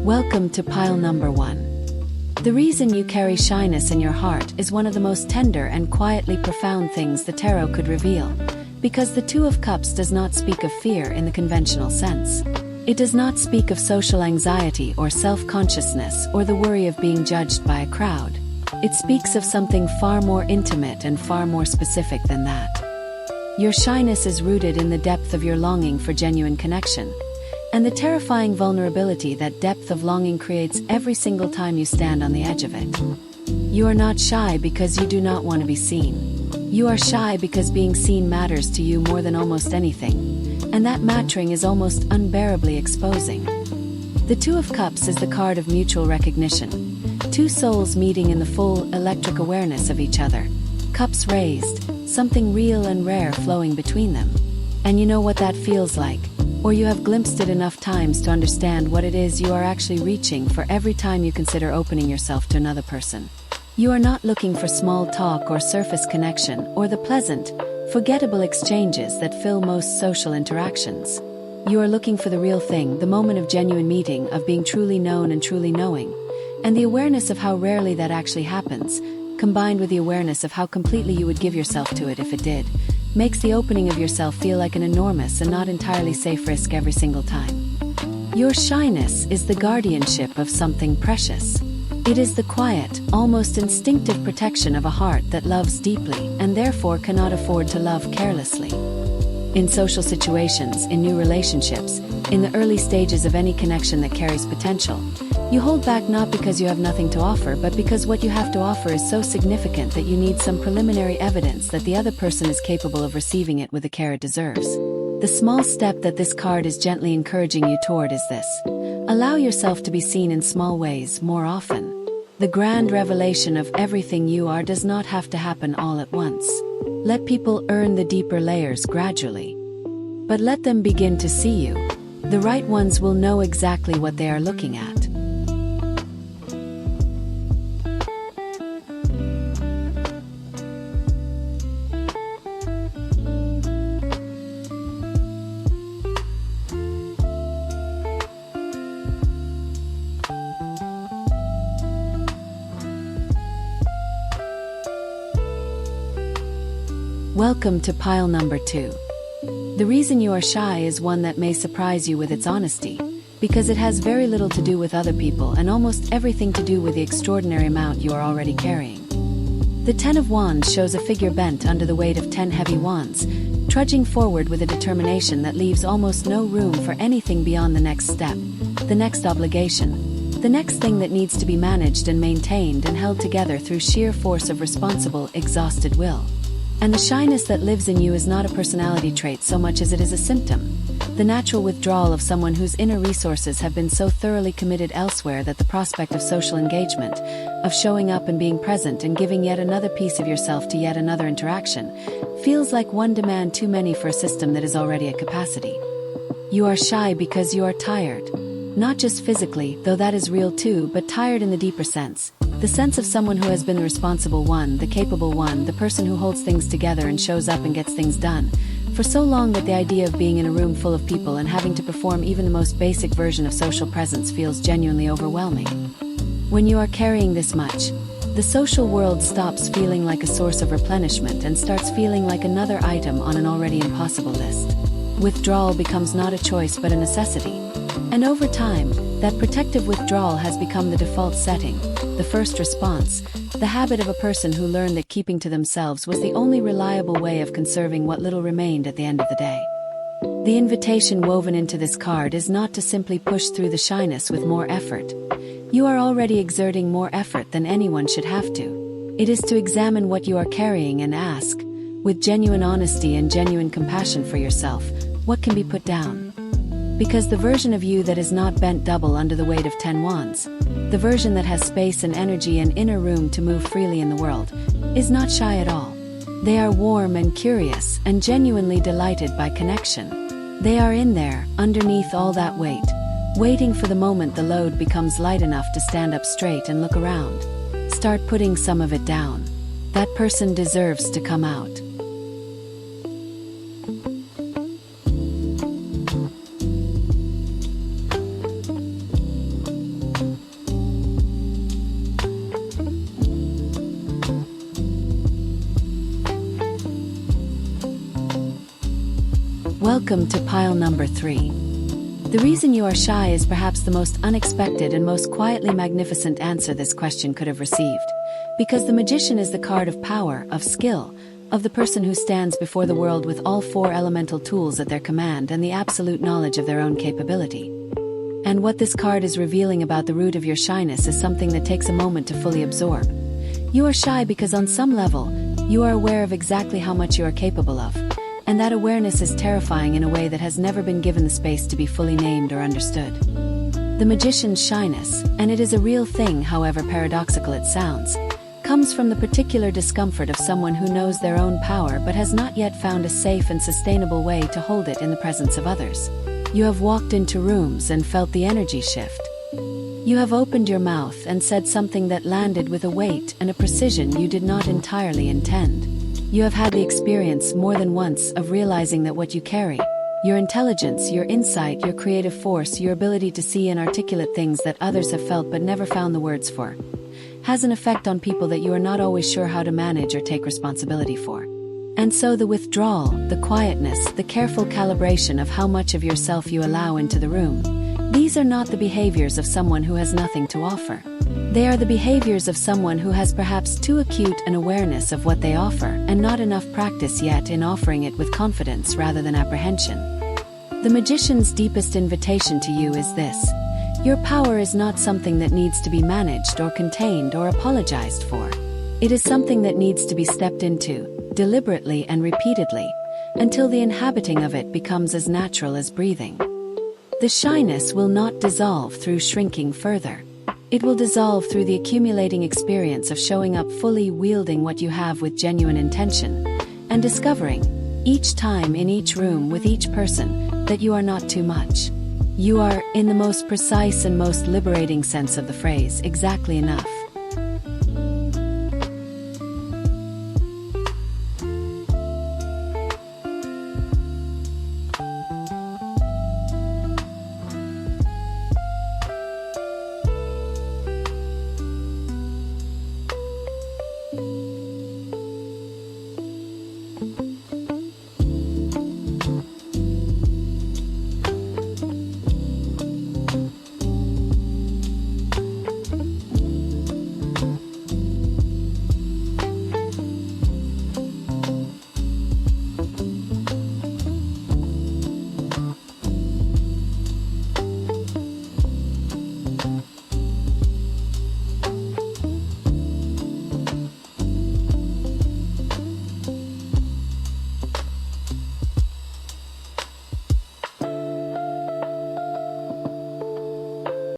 Welcome to pile number 1. The reason you carry shyness in your heart is one of the most tender and quietly profound things the tarot could reveal, because the Two of Cups does not speak of fear in the conventional sense. It does not speak of social anxiety or self-consciousness or the worry of being judged by a crowd. It speaks of something far more intimate and far more specific than that. Your shyness is rooted in the depth of your longing for genuine connection, and the terrifying vulnerability that depth of longing creates every single time you stand on the edge of it. You are not shy because you do not want to be seen. You are shy because being seen matters to you more than almost anything, and that mattering is almost unbearably exposing. The Two of Cups is the card of mutual recognition, two souls meeting in the full electric awareness of each other, cups raised, something real and rare flowing between them. And you know what that feels like, or you have glimpsed it enough times to understand what it is you are actually reaching for every time you consider opening yourself to another person. You are not looking for small talk or surface connection or the pleasant, forgettable exchanges that fill most social interactions. You are looking for the real thing, the moment of genuine meeting, of being truly known and truly knowing. And the awareness of how rarely that actually happens, combined with the awareness of how completely you would give yourself to it if it did, makes the opening of yourself feel like an enormous and not entirely safe risk every single time. Your shyness is the guardianship of something precious. It is the quiet, almost instinctive protection of a heart that loves deeply and therefore cannot afford to love carelessly. In social situations, in new relationships, in the early stages of any connection that carries potential, you hold back not because you have nothing to offer, but because what you have to offer is so significant that you need some preliminary evidence that the other person is capable of receiving it with the care it deserves. The small step that this card is gently encouraging you toward is this: allow yourself to be seen in small ways more often. The grand revelation of everything you are does not have to happen all at once. Let people earn the deeper layers gradually. But let them begin to see you. The right ones will know exactly what they are looking at. Welcome to pile number 2. The reason you are shy is one that may surprise you with its honesty, because it has very little to do with other people and almost everything to do with the extraordinary amount you are already carrying. The Ten of Wands shows a figure bent under the weight of 10 heavy wands, trudging forward with a determination that leaves almost no room for anything beyond the next step, the next obligation, the next thing that needs to be managed and maintained and held together through sheer force of responsible, exhausted will. And the shyness that lives in you is not a personality trait so much as it is a symptom, the natural withdrawal of someone whose inner resources have been so thoroughly committed elsewhere that the prospect of social engagement, of showing up and being present and giving yet another piece of yourself to yet another interaction, feels like one demand too many for a system that is already at capacity. You are shy because you are tired. Not just physically, though that is real too, but tired in the deeper sense. The sense of someone who has been the responsible one, the capable one, the person who holds things together and shows up and gets things done, for so long that the idea of being in a room full of people and having to perform even the most basic version of social presence feels genuinely overwhelming. When you are carrying this much, the social world stops feeling like a source of replenishment and starts feeling like another item on an already impossible list. Withdrawal becomes not a choice but a necessity. And over time, that protective withdrawal has become the default setting, the first response, the habit of a person who learned that keeping to themselves was the only reliable way of conserving what little remained at the end of the day. The invitation woven into this card is not to simply push through the shyness with more effort. You are already exerting more effort than anyone should have to. It is to examine what you are carrying and ask, with genuine honesty and genuine compassion for yourself, what can be put down? Because the version of you that is not bent double under the weight of 10 wands, the version that has space and energy and inner room to move freely in the world, is not shy at all. They are warm and curious and genuinely delighted by connection. They are in there, underneath all that weight, waiting for the moment the load becomes light enough to stand up straight and look around. Start putting some of it down. That person deserves to come out. Welcome to pile number 3. The reason you are shy is perhaps the most unexpected and most quietly magnificent answer this question could have received. Because the magician is the card of power, of skill, of the person who stands before the world with all 4 elemental tools at their command and the absolute knowledge of their own capability. And what this card is revealing about the root of your shyness is something that takes a moment to fully absorb. You are shy because on some level, you are aware of exactly how much you are capable of, and that awareness is terrifying in a way that has never been given the space to be fully named or understood. The magician's shyness, and it is a real thing however paradoxical it sounds, comes from the particular discomfort of someone who knows their own power but has not yet found a safe and sustainable way to hold it in the presence of others. You have walked into rooms and felt the energy shift. You have opened your mouth and said something that landed with a weight and a precision you did not entirely intend. You have had the experience more than once of realizing that what you carry, your intelligence, your insight, your creative force, your ability to see and articulate things that others have felt but never found the words for, has an effect on people that you are not always sure how to manage or take responsibility for. And so the withdrawal, the quietness, the careful calibration of how much of yourself you allow into the room, these are not the behaviors of someone who has nothing to offer. They are the behaviors of someone who has perhaps too acute an awareness of what they offer and not enough practice yet in offering it with confidence rather than apprehension. The magician's deepest invitation to you is this: your power is not something that needs to be managed or contained or apologized for. It is something that needs to be stepped into, deliberately and repeatedly, until the inhabiting of it becomes as natural as breathing. The shyness will not dissolve through shrinking further. It will dissolve through the accumulating experience of showing up fully, wielding what you have with genuine intention, and discovering, each time in each room with each person, that you are not too much. You are, in the most precise and most liberating sense of the phrase, exactly enough.